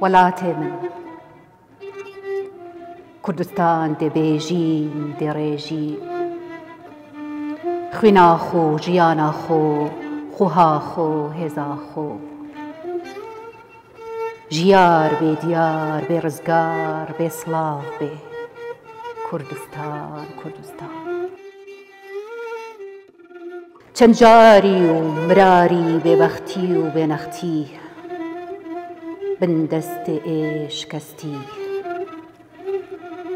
وڵاتێ من کوردستان دەبێژین دێڕێژی خوێناخۆ ژیاناخۆ خوهاخۆ هێزاخۆ ژیار بێ دیار بێ ڕزگار بێ سڵاو بێ کوردستان کوردستان چەند جاری و مراری بێبەختی و بێنەختی بن دەستێ ئێشکەستی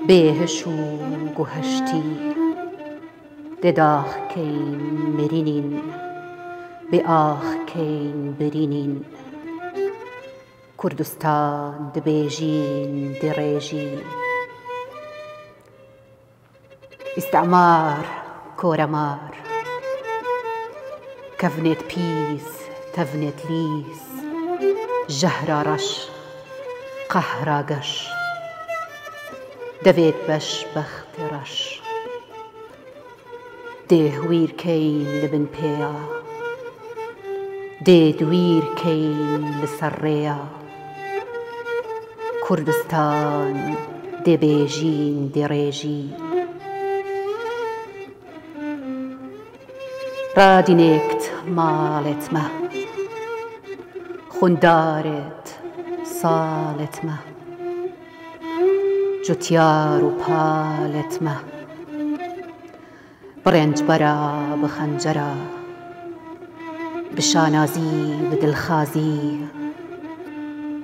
بێهش و گوهەشتی دێداخکەین مرینین بێ ئاخکەین برینین کوردستان دەبێژین دێڕێژی ئیستعمار کۆرەمار کەڤنێت پیس تەڤنێت لیس ژەهرا ڕەش قەهرا گەش دەوێت بەش بەختی ڕەش دێهویرکەین لەبن پێیا دێدویرکەین لەسەر ڕێیا کوردستان دەبێژین دێڕێژی ڕادینێکت ماڵێتمە خوندارێت ساڵێتمە جوتیار و پالێتمە بڕێنج بەرە بخەنجەرە بشانازی بدڵخازی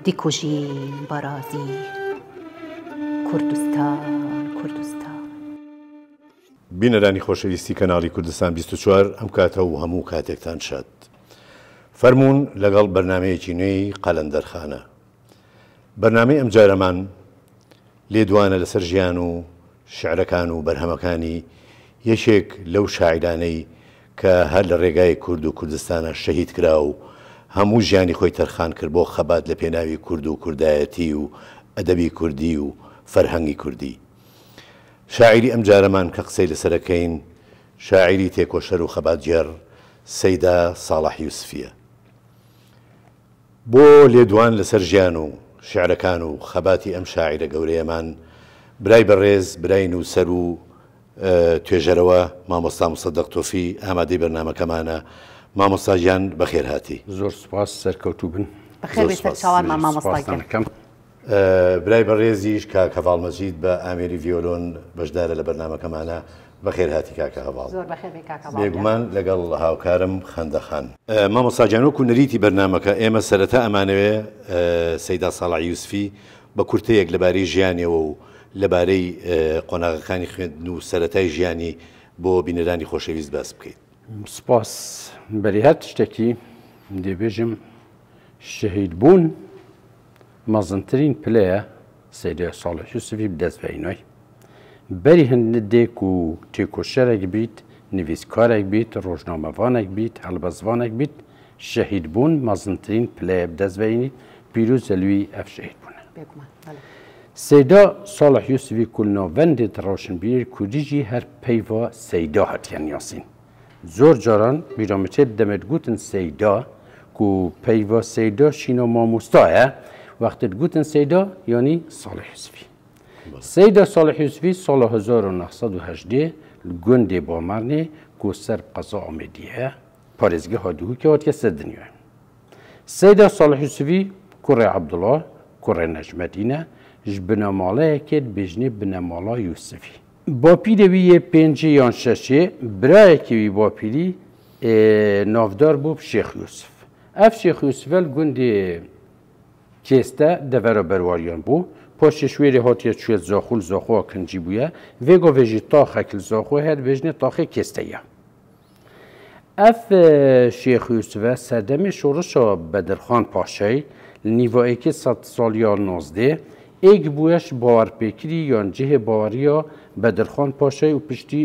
دیکوژین بەرازی کوردستان کوردستان بینەرانی خۆشەویستی کەناڵی کوردستان 24 ئەم کاتە و هەموو کاتێکتان شاد فەرموون لەگەڵ بەرنامەیەکی نوێی قەلەندەرخانە بەرنامەی ئەم جارەمان لێدوانە لەسەر ژیان و شعرەکان و بەرهەمەکانی یەکێک لەو شاعیرانەی کە هەر لە ڕێگای کورد و کوردستانە شەهید کرا و هەموو ژیانی خۆی تەرخان کرد بۆ خەبات لە پێناوی کورد و کوردایەتی و ئەدەبی کوردی و فەرهەنگی کوردی شاعیری ئەم جارەمان کە قسەی لەسەرەکەین شاعیری تێکۆشەر و خەباتجێڕ سەیدا ساڵح یوسفیە بۆ لێدوان لەسەر ژیان و شعرەکان و خەباتی ئەم شاعیرە گەورەیەمان برای بەڕێز برای نووسەر و توێژەرەوە مامۆستا مصدەق تۆفی ئامادەی بەرنامەکەمانە مامۆستا گیان بەخێر هاتی زۆر سوپاس سەرکەوتوو بن بەخێر بێتە چاوانمان مامۆستاکەم برای بەڕێزیش کاکە هەڤاڵ مەجید بە ئامێری ڤیۆلۆن بەشدارە لە بەرنامەکەمانە بەخێر هاتی کاکە هەڤاڵ بێگومان لەگەڵ هاوکارم خەندەخان مامۆستا گیان وەکو نەریتی بەرنامەکە ئێمە سەرەتا ئەمانەوێ سەیدا ساڵح یوسفی بە کورتەیەک لەبارەی ژیانیەوە و لەبارەی قۆناغەکانی خوێندن و سەرەتای ژیانی بۆ بینەرانی خۆشەویست باس بکەیت سپاس بەری هەر شتێکی دەبێژم شەهید بوون مەزنترین پلەیە سەیدا ساڵح یوسفی بدەستبەینەوەی بەری هەندێک و تێکۆشەرێک بیت نویسکارێک بیت ڕۆژنامەوانێک بیت هەڵبەزوانێک بیت شەهید بوون مەزنترین پلەیە بدەستبەینی پیرۆز لەوی ئەف شەهید بوونە سەیدا ساڵح یوسفی کولناوەندێت ڕۆشنبیر کوردیژی هەر پەیڤە سەیدا هاتیان یاسین زۆر جاران بیرامەچێت دەمێت گوتن سەیدا و پەیڤە سەیدا شینۆ مامۆستایە وەختت گوتن سەیدا یانی ساڵح یوسفی سەیدا ساڵح یوسفی ساڵە 1970 گوندێ بامەرنێ کو سەر قەزا ئامێدیە پارێزگە هادووکە هاتیە سەر دنیا سەیدا ساڵح یوسفی کوڕێ عەبدوڵڵا کوڕێ نەجمەدینە ji binemalayekê bêjinê binemala Yusufî. Bapîrê wî yê pêncî yan şeşê birayekî wî bapîrî navdar bû Şêx Yusuf. Ev Şêx Yusuf el gundê kêste devera berwariyan bû. Paşê şwêrê hatiye çûye zaxûl zaxoya kincî bûye. Vê govê jî taxek li zaxoya her bêjinê taxê kêste ye. Ev Şêx Yusuf e serdemê şorişa Bedirxan Paşayê li nîvayekî 100 saliya 19 ایک بویش باورپیکری یان جه باوریا بدرخان پاشای و پشتی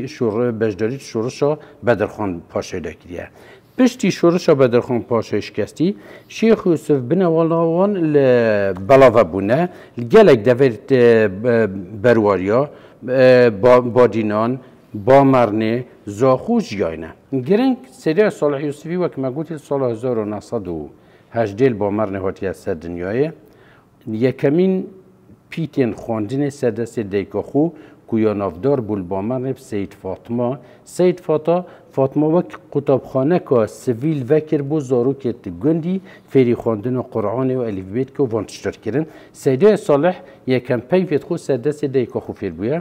بجداری شورشا بدرخان پاشای دکریه. پشتی شورشا بدرخان پاشای شکستی شیخ یوسف بنوالوان بلاوه بونه گلک دوید برواریا بادینان بامرنه زاخوش جاینه. گرنگ سریع صالح یوسفی وک مگوتی سال 1918 بامرنه هاتی از سر دنیای یەکەمین پیتێن خواندنێ سەردەستێ دەیکەخۆ کویا نافدار بوو بامەڕێ سید فاتما سید فاتما وەک قوتابخانەکە سڤیل vekir بۆ zarokê gundî fêrî xwandina Qur'anê û elîfbêtkê û van tiştekkirin Seyda Salih yekem peyvê xwe serdestê dayika xwe fêr bûye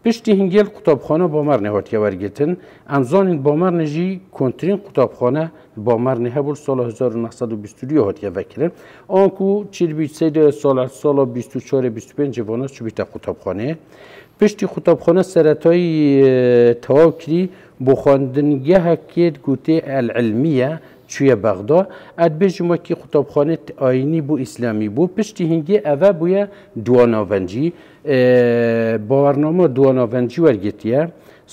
piştî hingêl qutabxana Bamarnê hatiye wergitin em zanîn Bamarnê jî kontrîn qutabxane Bamarnê hebû sala 1922 hatiye vekirin an ku çîrbî Seyda Salih sala 24-25 vanas çûbîte qutabxaneyê piştî qutabxane seretayî tewav kirî بۆ خواندنگەهەکێ گوتێ ئەلعلمیە چویە بەغدا ئەدبێژم وەکی قوتابخانێت ئاینی بۆ ئیسلامی بوو پشتی هینگێ ئەڤە بووە دوواناڤەنجی باوەڕنامە دوواناڤەنجی وەرگێتیە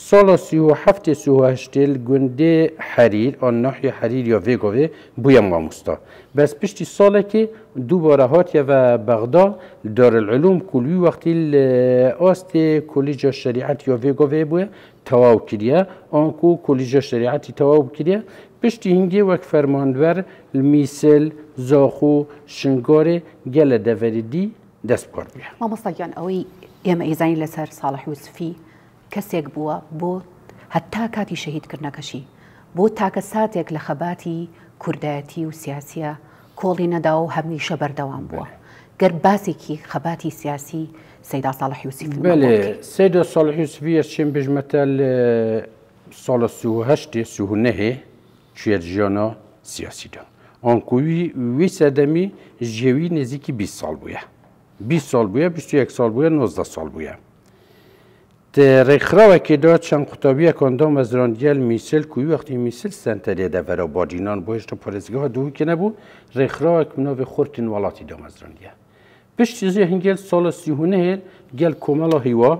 ساڵا 1970 گوندێ حەریر ئان ناحیە حەریر یا vêgovê بووە مامۆستا بەس پشتی ساڵێکی دووبارە هاتیەوە بەغدا دارالعلوم کولوی وەختی ئاستێ کۆلیجە شریعەت یا vêgovê بووە تەواو کردیە ئانکو کۆلیژە شریعەتی تەواو کردیە پشتی هینگێ وەک فەرماندەر میسل زاخۆ شنگارێ گەلە دەڤەریدی دەست بکار بووە مامۆستاگیان ئەوەی ئێمە ئێزانی لەسەر ساڵح یوسفی کەسێک بووە بۆ هەتا کاتی شەهیدکردنەکەشی بۆ تاکە ساتێک لە خەباتی کوردایەتی و سیاسیە کۆڵی نەدا و هەمیشە بەردەوام بووە گەر باسێکی خەباتی سیاسی سەیدا ساڵح یوسفی بەێ سەیدا ساڵح یوسفی ئەچێن بژمەتە لە ساڵە 1970 چێت ژیانە سیاسیدا ئانکووی وی سەردەمی ژێوی نزیکی 20 ساڵ بووە 20 ساڵ بووە 21 ساڵ بووە 19 ساڵ بووە ڕێکخراوێکێدا چەند قوتابیەکاندا مەزراندیە میسل کوی وەختی میسل سنتەرێ دەڤەرە بادینان بۆ هێشتا پارێزگاها دووکە نەبوو ڕێکخراوێک مناوێ خورتین وڵاتیدا مەزراندیە پشتی زی هنگل سال 39 گل کمالا هیوا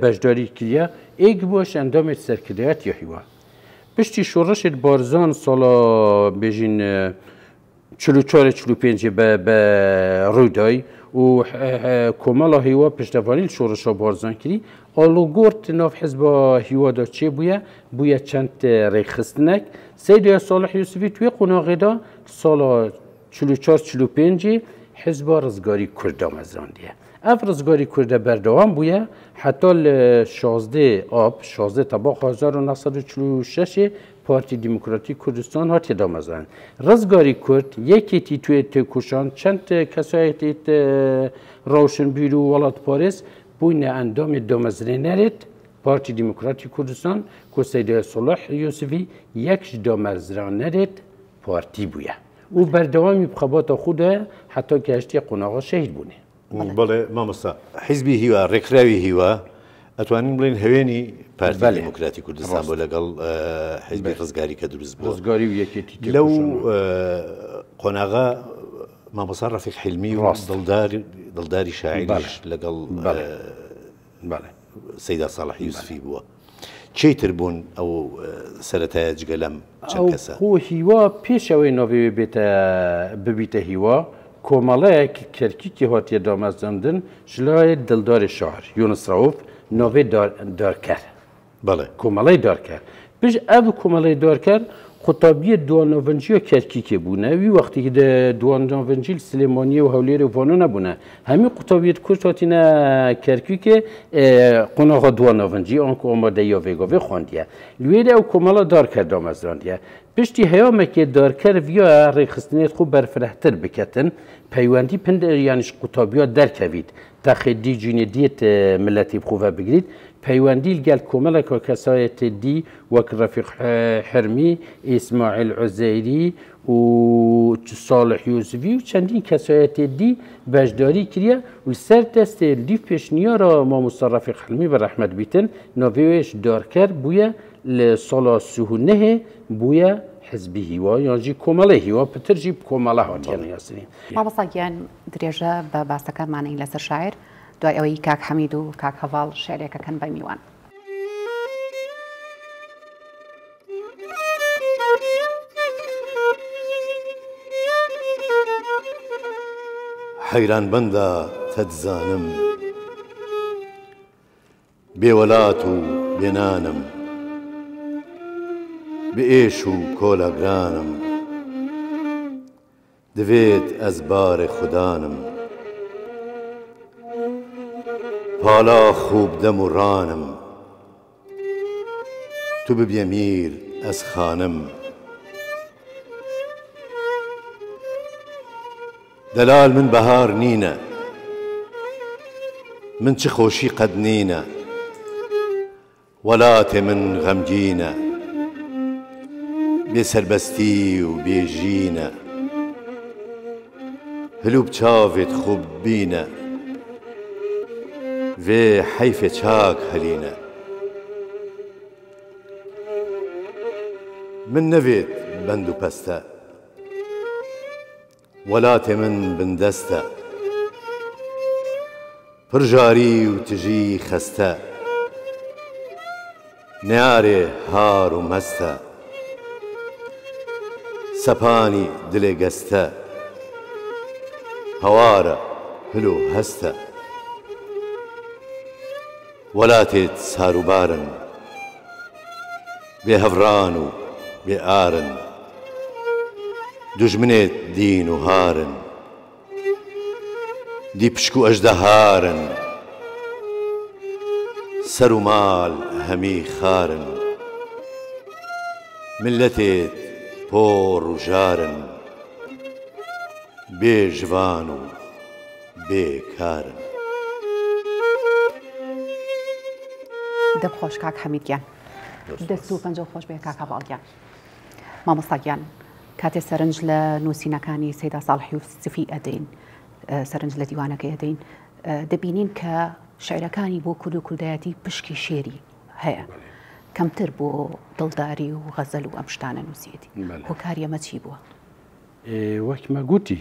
بجداری کلیه ایگ باش اندامت سرکردیت یا هیوا پشتی شورشت بارزان سال بیجین 44-45 به رودای و کمالا هیوا پشتوانی شورشا بارزان کردی آلوگورت ناف حزب هیوا دا چه بویا چند ریخستنک سیدیا صالح یوسفی توی قناغه دا سال 44-45 حزب رزگاری کرد مزراندیه اف رزگاری کرد بردوام بویه حتی 16 آب 16 تباق 1946 پارتی دموکراتیک کردستان هاتی دامزران رزگاری کرد یکی تی توی تکوشان چند کسایی تیت روشن بیرو ولات پاریس بوینه اندام دامزرینرت پارتی دموکراتیک کردستان که سید صالح یوسفی یکش دامزرانرت پارتی بویه او بردوامی بخبات خوده حتی که هشتی قناغا شهید بونه بله مامۆستا حیزبی هیوا ڕێکخراوی هیوا ئەتوانین بڵێن هەوێنی پارتی دموکراتی کوردستان بۆ لەگەڵ حیزبی ڕزگاری کە دروست بووە ڕزگاری و یەکێتی لەو قۆناغا مامۆستا ڕەفیق حیلمی و دڵداری شاعریش لەگەڵ سەیدا ساڵح یوسفی بووە چیتر بوون ئەو سەرەتایە جگە لەم چەند کەسە خۆ هیوا پێشەوەی ناوێ ببیتە هیوا کۆمەڵەیەک کەرکیکی هاتیە دامەزاندن ژلای دڵداری شار یونس ڕەوف ناوێ دارکەر بەڵێ کۆمەڵەی دارکەر پێش ئەو کۆمەڵەی دارکەر قوتابیە دواناڤەنجیە کەرکیکێ بوونە وی وەختی دواناڤەنجیل سلێمانیە و هەولێرە و وانە نەبوونە هەمی قوتابیەت کورد هاتینە کەرکیکێ قۆناغا دواناڤەنجی ئەنکو ئامادە یا vêgovê xwandiye لێرە ئەو کۆمەڵە دارکەر دامەزراندیە پشتی هەیامێکێ دارکەر ڤیا ڕێخستنێت خۆ بەرفرەتر بکەتن پەیوەندی پند یانیش قوتابیە دەرکەویت تاخێدی جینێدیت ملەتی بخۆڤە بگریت پەیوەندی گەل کۆمەڵێکە کەسایەتی دی وەک ڕەفیق حرمی ئیسماعیل عوزەیری و صالح یوسفی و چەندین کەسایەتی دی بەشداری کردە و سەر دەستێ لیف پێشنیارە مامۆستا ڕەفیق حرمی بە ڕەحمەت بیتن ناوێش دارکەر بووە لە ساڵا 39 بووە حزبی هیوا یانجی کۆمەڵی هیوا پترژی کۆمەڵە هاتیانە یاسنین مامۆستاگیان درێژە بە باسەکانمانەی لەسەر شاعر دوای ئەوەی کاک حەمید و کاک هەڤاڵ شعرێکەکەن بە میوان حەیران بەندە تەدزانم بێوەلات و بێنانم بە ئێش و کۆلەگرانم دەوێت ئەس بارێ خوددانم پالا خوب دەم و ڕانم تو ببیە میر ئەس خانم دەلال من بەهار نینە من چ خۆشی قەت نینە وەلاتێ من غەمگینە بێ سەربەستی و بێژینە هلوب چاوێت خوب بینە وێ حەیفێ چاک هەلینە من نەوێت بەند و پەستە وەلاتێ من بندەستە پڕژاری و تژی خەستە نارێ هار و مەستە سەپانی دلێ گەستە هەوارە هل و هەستە وەلاتێت ساروبارن بێ هەڤڕان و بێ ئارن دوژمنێت دین و هارن دی پشک و ئەژدەهارن سەر و ماڵ هەمی خارن ملەتێت پۆڕ و ژارن بێ ژوان و بێکارن دەبخۆش کاک حەمیدگیان دەست و پەنجە خۆش بێ کاکە باڵگیان مامۆستاگیان کاتێ سەرنج لە نووسینەکانی سەیدا ساڵحی یوسفی ئەدەین سەرنج لە دیوانەکەی ئەدەین دەبینین کە شعرەکانی بۆ کورد و کوردایەتی پشکی شێری هەیە کەمتر بۆ دڵداری و غەزەل و ئەم شتانە نووسیەتی هۆکاری ئەمە چی بووە؟ وەکمە گوتی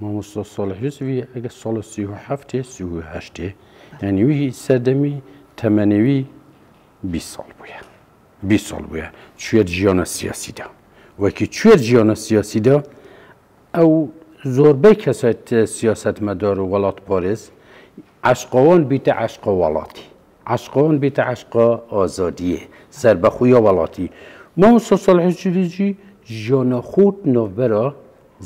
مامۆستا ساڵح یوسفی ئەگە ساڵە 37 38 یانیوی سەردەمی تەمەنەوی 20 ساڵ بووە 20 ساڵ بووە کوێر ژیانە سیاسیدا وەکی کوێر ژیانە سیاسیدا ئەو زۆربەی کەسایەت سیاسەتمەدار و وڵات پارێز عەشقەوان بیتە عەشقە وڵاتی عەشقەوان بیتە عەشقە ئازادیە سەربەخۆیە وڵاتی مامۆستا ساڵح یوسفی ژیانە خۆت ناوبەرە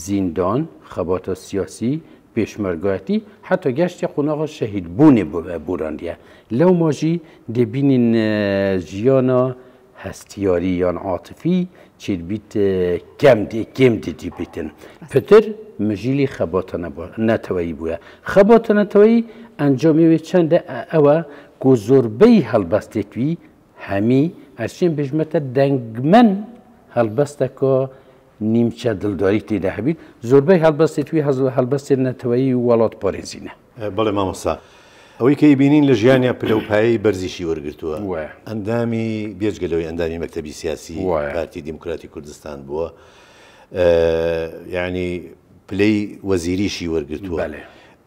زیندان خەباتە سیاسی پێشمەرگایەتی حتا گەشتی قۆناغا شەهیدبوونێ بوراندیە لەو ماژی دەبینین ژیانە هەستیاری یان عاتفی چێت بیت کێم دێتی بیتن پتر مژیلی خەباتە نەتەوەیی بووە خەباتە نەتەوەیی ئەنجامیوێ چەندە ئەوە گۆ زۆربەی هەڵبەستێکوی هەمی ئەچێن بژمەتە دەنگمەن هەڵبەستەکە نیمچە دڵداری تێدا هەبیت زۆربەی هەڵبەستێتوی هەڵبەستێت نەتەوەیی وڵات پارێزینە بەڵێ مامۆستا ئەوەی کە بینین لە ژیانیا پلەپایی بەرزیشی وەرگرتووە ئەندامی بێجگەلەوەی ئەندامی مەکتەبی سیاسی پارتی دیموکراتی کوردستان بووە یعنی پلەی وەزیریشی وەرگرتووە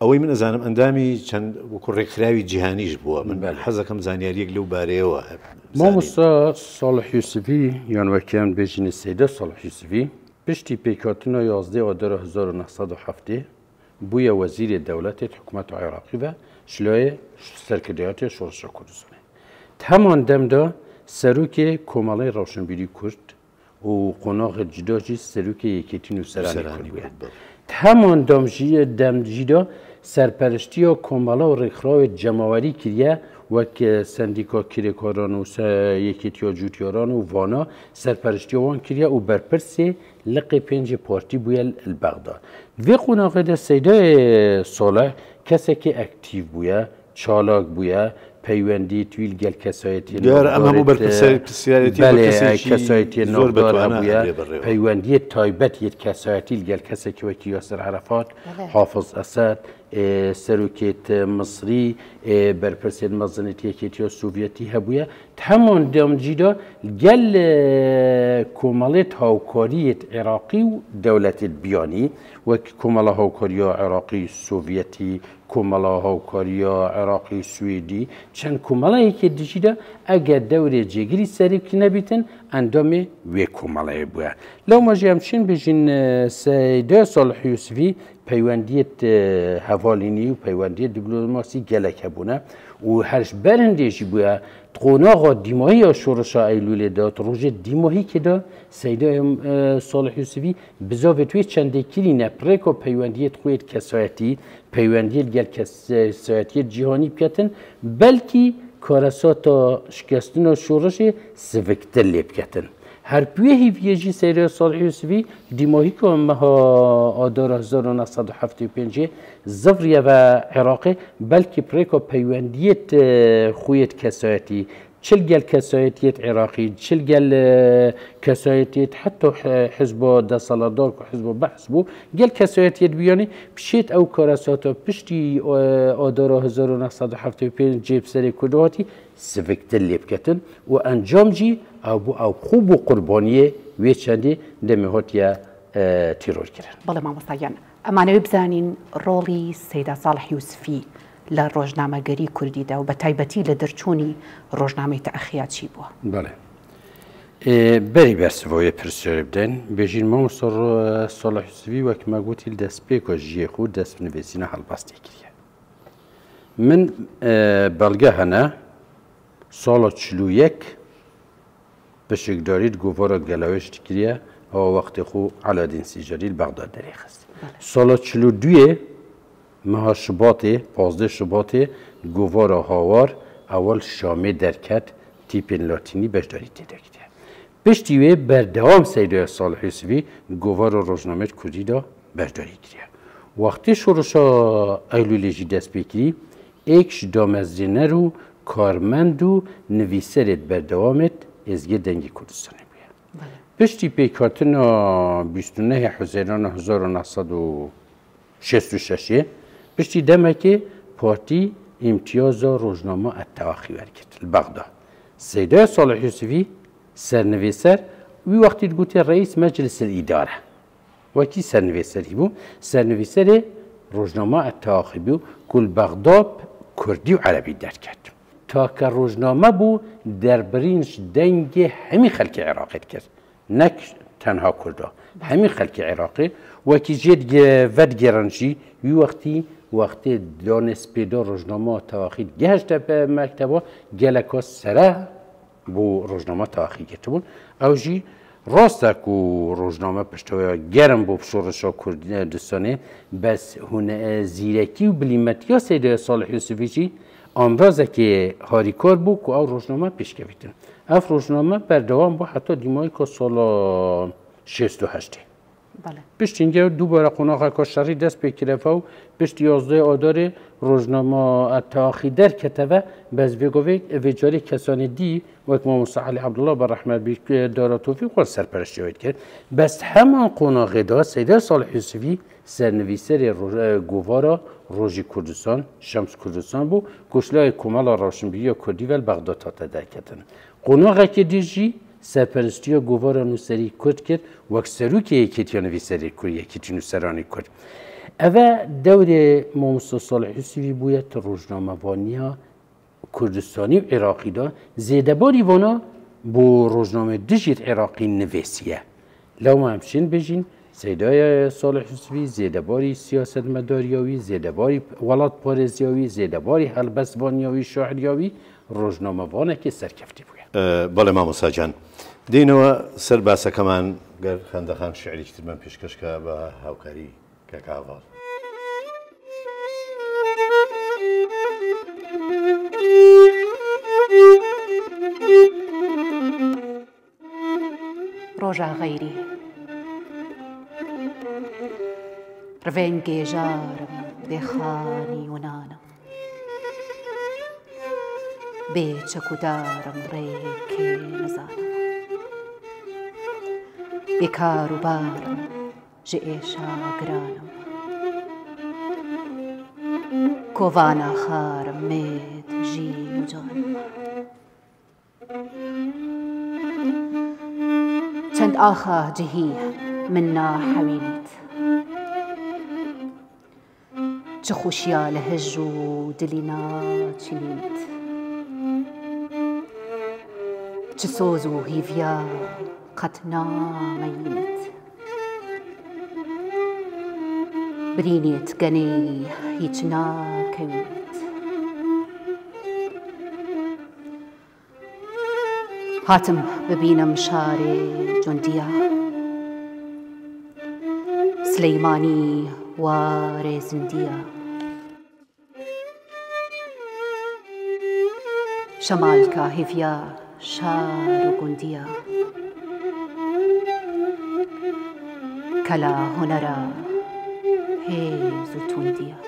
ئەوەی من ئەزانم ئەندامی چەند وەکو ڕێکخراوی جیهانیش بووە من حەزەکەم زانیاریەک لەو بارەیەوە مامۆستا ساڵح یوسفی یان وەکیان بێژینە سەیدە ساڵح یوسفی پشتی پێکهاتنە 11 ئۆدەرە 1970 بووە وەزیری دەوڵەتێت حکوومەت عێراقی بە شلۆیە سەرکردایەتی شۆڕشە کوردستانê هەمان دەمدا سەرۆکێ کۆمەڵەی ڕەوشنبیری کورد و قۆناغی جداجی سەرۆکێ یەکێتی نووسەرانی کورد بووە هەمان دەمجیدا سەرپەرشتیە کۆمەڵە و ڕێکخراوی جەماوەری کردە وەک سندیکا کرێکاران و یەکێتیە جووتیاران و وانا سەرپەرشتیەوان کردە و بەرپرسێ لقی 5 پارتی بووە البەغدا vê qûnaxê seyda Saleh kesekî aktiv bûye çalak bûye peywendî twîl gel kesayetiyê kesayetiyê navdar hebûye peywendiyê taybet yê kesayetî gel kesekî wekî Yasir Arafat Hafiz Esed serokêt Misrî berpirsên mezinîtiyê Yekîtiya Sovyetî hebûye heman demcî da gel komalê hawkariyê Iraqî û dewletê biyanî wek komala hawkariya Iraqî Sovyetî komala hawkariya Iraqî Swêdî çend komalayekê dijî de eger dewrê cêgirî serî nebîtin endamê wê komalayê bûye. Lewma jî em çin bijîn Seyda Salih Yusufî پەیوەندیت هەڤاڵینی و پەیوەندیت دیپلۆماسی gelek hebûne û her ji berindê jî bûye qonaxa dîmahiya şoreşa Eylûlê da rojê dîmahîkê da Seydayê Salih Yusufî bi zavê wê çendê kirîne pirêka peywendiyê xwe kesayetî peywendiyê gel kesayetiyê cîhanî biketin belkî karasata şikestina şoreşê siviktir lê biketin. Her pûyê hîviyê jî Seydayê Salih Yusufî dîmahîka meha adara 1975 zivriye ve Iraqê belkî pirêka peywendiyê xwe kesayetî çil gel kesayetiyê Iraqî çil gel kesayetiyê heta hizba desaladar ku hizba behs bû gel kesayetiyê biyanî pişêt ew karasata piştî adara 1975 cêbserê Kurdî hatî siviktir lê biketin û encam jî ew bû ew xwe bû qurbaniyê wê çendê demê hatiye tîrorkirin. بەڵێ مامۆستاگیان ئەمانەوێ بزانین ڕۆڵی سەیدا ساڵح یوسفی لە ڕۆژنامەگەری کوردیدا و بە تایبەتی لە دەرچوونی ڕۆژنامەی تەئەخیا چی بووە؟ بەڵێ بەری بەرسەوەیە پرسیارە بدەین بێژین مامۆستا ساڵح یوسفی وەکمە گوتی دەستپێکە ژیەخ و دەستنوێسینە هەڵباستی کردە. من بەڵگە هەنە ساڵە 41 پشکداریت گوڤارە گەلاوێشتی کردە ئەوە وەختی خۆ عەلادین سیجەری بەغدا دەرێخست. ساڵە 42 meha Şubatê 15 Şubatê govara hawar ewel Şamê derket tîpên latînî beşdarî têde kiriye. Piştî wê berdewam Seydayê Salih Yusufî govara rojnameyê Kurdî da beşdarî kiriye. Wextê şoreşa Eylûlê jî dest pê kirî êk ji damezrêner û karmend û nivîserê berdewam et êzgê dengê Kurdistanê bûye. Piştî pêkhatina 29 Huzeyran 1966 piştî demekê partî îmtiyaza rojname Ettevaxî wergirt li Bexda. Seydayê Salih Yusufî sernivêser wî wextî gotiye Reîs Meclisil İdare. Wekî sernivêserî bû, sernivêserê rojname Ettevaxî bû ku li Bexda Kurdî û Erebî derket. Take rojname bû derbirîn ji dengê hemî xelkê Iraqê dikir. Nek tenha Kurda. Hemî xelkê Iraqê wekî jê vedgeran jî wî wextî wextê danespêda rojnama Ettevaxî gehişte mekteba geleka sere bû rojnama Ettevaxî girtibûn. Ew jî rast e ku rojname pişteya germ bû şoreşa Kurdistanê bes hûn zîrekî û bilîmetiya Seydayê Salih Yusufî jî ambrazekê harîkar bû ku ew rojname pêşkevîtin. Ev rojname berdewam bû heta dîmahîka sala 68. Piştîngê dubara qonaxeka şerî dest pê kireve û piştî 11 Adarê rojnama Ettevaxî derketeve bez vêgovê vê carê kesanê dî wek Mamosta Elî Ebdullah be rehmet bî daratofî xwe serpereştiya dikir. Bes heman qonaxê da Seydayê Salih Yusufî sernivîserê govara Rojî Kurdistan, Şems Kurdistan bû goşlayê Komala Rawşinbîriya Kurdî vel Bexda tate derketin. Qonaxekê dî jî serperestiya govara nûserî Kurd kir wek serokê yekîtiya nivîserê Kurd yekîtî nûseranî Kurd. Ev dewrê Mamosta Salih Yusufî bûye ti rojnamevaniya Kurdistanî û Iraqî da zêdebarî vana bû rojname dijîr Iraqî nivêsiye. Lewma em çin bêjin Seydayê Salih Yusufî zêdebarî siyasetmedariya wî, zêdebarî welat parêziya wî, zêdebarî helbestbaniya wî, şairiya wî rojnamevanekê serkeftî bûye. بەڵێ مامۆستاجان دێنەوە سەر باسەکەمان گەر خەندەخان شعری ترمان پێشکەشکە بە هاوکاری کاکاڤاڵ. ڕۆژا غەیری ڕڤێن گێژارم دێخانی یۆنانم بێ چەکودارم ڕێکێ نەزانم بێکار و بارم ji êşa giranım kovana xarim mêd jîn û canım çend axa cihî min nahewînît çi xweşiya li hicr û dilî naçînît çi soz û hîviya qet nameyînît برینێت گەنەی هیچ ناکەوێت هاتم ببینم شارێ جوندیە سلەیمانی وارێ زندیە شەمال کاهیڤە شار و گوندیە کەلا هونەرە هێز و توندیە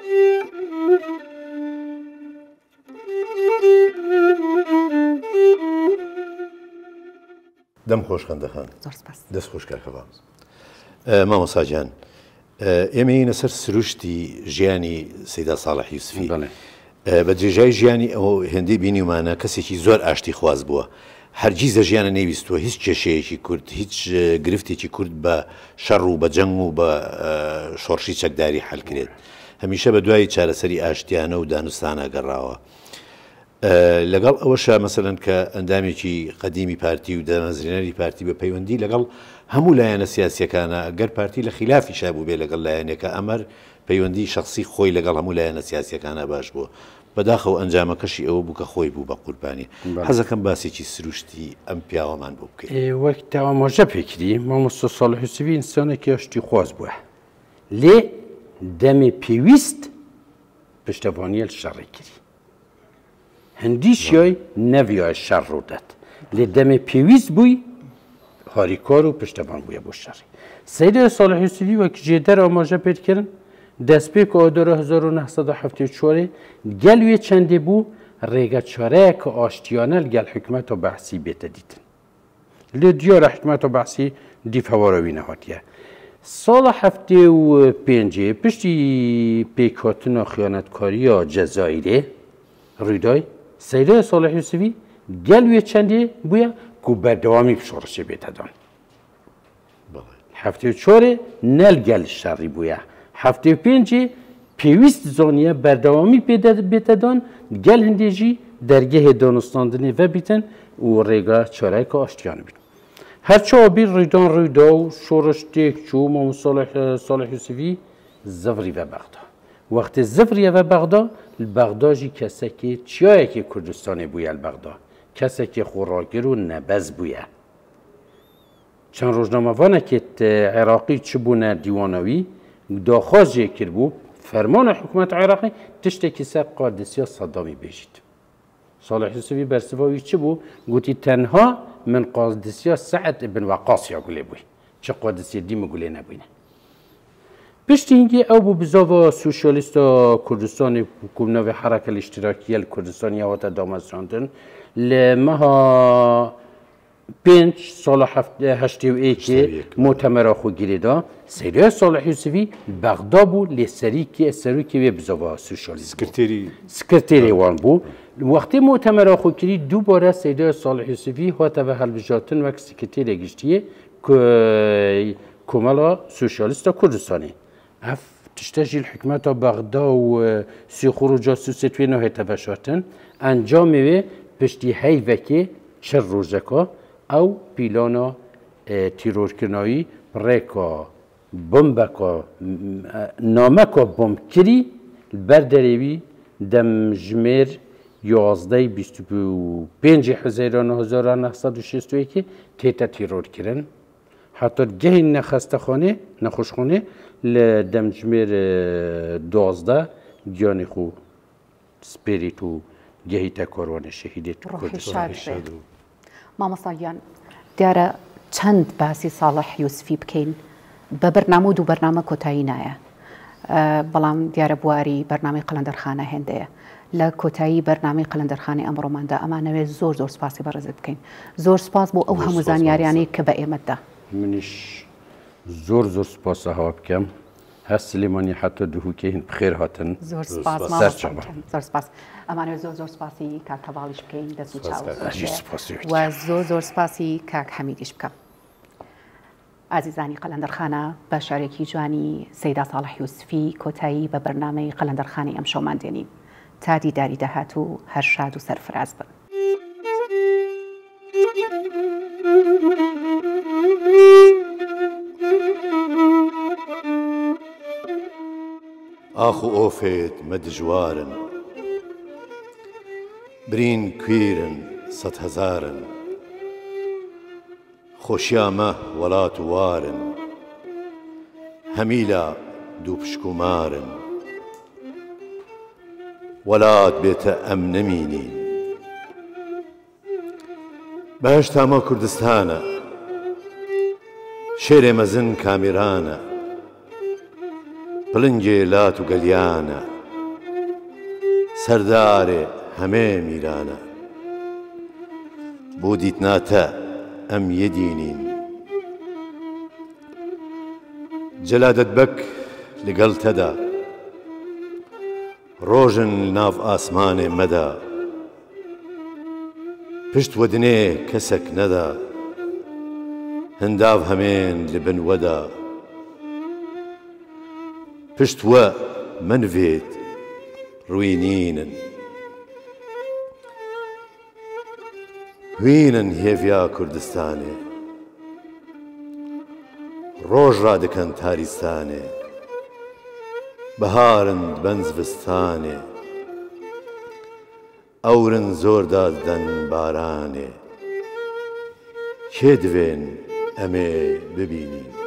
دەم خۆش خەندەخان زۆر سپاس دەست خۆش کاکەوە مامۆساجان ئێمە هینە سەر سروشتی ژیانی سەیدا ساڵح یوسفی بە درێژای ژیانی ئەو هێندەی بینیمانە کەسێکی زۆر ئاشتی خواز بووە هەرگیزە ژیانە نەیویستووە هیچ کێشەیەکی کورد هیچ گرفتێکی کورد بە شەڕ و بە جەنگ و بە شۆڕشی چەکداری حەلکرێت هەمیشە بە دوای چارەسەری ئاشتیانە و دانوستانە گەڕاوە لەگەڵ ئەوەشە مەسەلەن کە ئەندامێکی قەدیمی پارتی و دامەزرێنەری پارتی بە پەیوەندی لەگەڵ هەموو لایەنە سیاسیەکانە گەر پارتی لە خلافیشا بوو بێ لەگەڵ لایەنێکە ئەمەر پەیوەندی شخصی خۆی لەگەڵ هەموو لایەنە سیاسیەکانە باش بووە بەداخەوە ئەنجامەکەشی ئەوە بوو کە خۆی بوو بە قوربانی حەزەکەم باسێکی سروشتی ئەم پیاوەمان بۆ بکەین وەک تاوامۆژە پێکری مامۆستا ساڵح یوسفی ئینسانێکی هەشتی خواز بووە لێ دەمێ پێویست پشتەوانیە لە شەڕی کردی هەندی شیۆی نەڤیۆە شەڕ ڕوودەت لێ دەمێ پێویست بووی هاریکار و پشتەوان بووە بۆ شەڕی سەیدا ساڵح یوسفی وەک جێدەر ئاماژە پێکردن دەستپێک ئۆدۆرە 1974 گەلوێ چەندێ بوو ڕێگە چارەیە کە ئاشتیانە لەگەڵ حکومەت و بەحسی بێتە دیتن لێ دیۆرە حکومەت و بەحسی دیفەوەرەوی نەهاتیە ساڵە هەفتێ و پێنجێ پشتی پێکهاتنە خیانەتکاریە جەزایرێ ڕوویدای سەیدا ساڵح یوسفی گەلوێ چەندێ بووە کو بەردەوامی شۆڕشێ بێتەدان هەفتێ و چۆرێ نەلگەل شەڕی بووە هەفتێ و پێنجێ پێویست زۆنیە بەردەوامی بێتەدان گەل هەندێژی دەرگەهێ دانوستاندنێ vە بیتن و ڕێگە چارەیەکە ئاشتیانە بین هەرچەوە بیر ڕوویدان ڕوویدا و شۆڕش تێک چوو مام ساڵح یوسفی زەڤری vە بەغدا وەختێ زەڤریە vە بەغدا بەغداژی کەسێکی چیایەکی کوردستانی بووە بەغدا کەسێکی خۆڕاگر و نەبەز بووە چەند ڕۆژنامەوانێکێت عێراقی چ بوونە دیوانەوی داخوازیە کرد بوو فەرمانە حکوومەت عێراقی تشتێکی سەر قادسیە سەدامی بێژیت ساڵح یوسفی بەرسڤاوی چ بوو گوتی تەنها من قادسیە سەعد ابن وەقاسیا گولێ بووی چ قادسیە دیمە گولێ نەبووینە پشتی اینگی ئەو بوو بزاوە سوسیالیستە کوردستانی کومنەوەی حرەکە الاشتراکیە لە کوردستانی هاتە دامەزراندن لە مەها 5 ساڵە هەشتێ و ئێکێ مۆتەمەرا خۆگیرێدا سەیدا ساڵح یوسفی بەغدا بوو لێ سەرۆکی وێ بزاوە سوسیالیست سکرتێری وان بوو وەختێ مۆتەمەرا خۆگیری دووبارە سەیدا ساڵح یوسفی هاتە بە هەڵبژارتن وەک سکرتێرە گشتیە کۆمەڵە سوسیالیستە کوردستانی ئەف تشتە ژیل حکومەتە بەغدا و سیخور و جاسوسێت وێ نەهێتە بەشارتن ئەنجامێ پشتی هەیڤەکێ چەر ڕۆژەکە ئەو پیلانە تیرۆرکردنەوەی ڕێکە بمبەکە نامەکە بۆمکری بەردەرێوی دەمژمێر 11 حزەیران 1960 تێتە تیرۆرکردن حتا گەهی نەخەستەخانێ نەخۆشخانێ لە دەمژمێر 12 گیانی خو سپێریت و گەهیتە کۆڕوانە شەهیدێت مامۆستاگیان دیارە چەند باسی ساڵح یوسفی بکەین بە بەرنامە و دوو بەرنامە کۆتایی نایە بەڵام دیارە بواری بەرنامەی قەلەندەرخانە هێندەیە لە کۆتایی بەرنامەی قەلەندەرخانی ئەمڕۆماندا ئەمانەوێت زۆر سپاسی بەڕێزت بکەین زۆر سپاس بۆ ئەو هەموو زانیاریانەی کە بە ئێمەتدا منیش زۆر سپاسە هەوا بکەم هەست سلێمانی حتا دووهوکەین بخێر هاتن زۆر سپاس ئەمانەوێت زۆر سپاسی کاک هەواڵیش بکەین دەست و چاو و زۆر سپاسی کاک حەمیدیش بکەم ئازیزانی قەلەندەرخانە بە شارێکی جوانی سەیدا ساڵح یوسفی کۆتایی بە بەرنامەی قەلەندەرخانی ئەم شەومان دێنین تا دیداری داهات و هەر شاد و سەرفراز بن ئاخ و ئۆفێت مەدژوارن برین کوێرن سەد هەزارن خۆشیامە وڵات و وارن هەمیلا دوو پشکومارن وڵات بێتە ئەم نەمینین بەهەشتامە کوردستانە شێرێ مەزن کامیرانە پڵنگێ لات و گەلیانە سەردارێ هەمێ میرانە بۆ دیتناتە ئەم یەدینین جەلادەت بەک لەگەڵ تەدا ڕۆژن ناو ئاسمانێ مەدا پشت وەدنێ کەسێک نەدا هەنداو هەمێن لە بنوەدا پشت وە منڤێت ڕووینینن هوینن هێڤیا کوردستانێ ڕۆژ ڕادەکەن تاریستانێ بەهارن بەن زستانێ ئەورن زۆر دادەن بارانێ کێ دوێن ئەمێ ببینین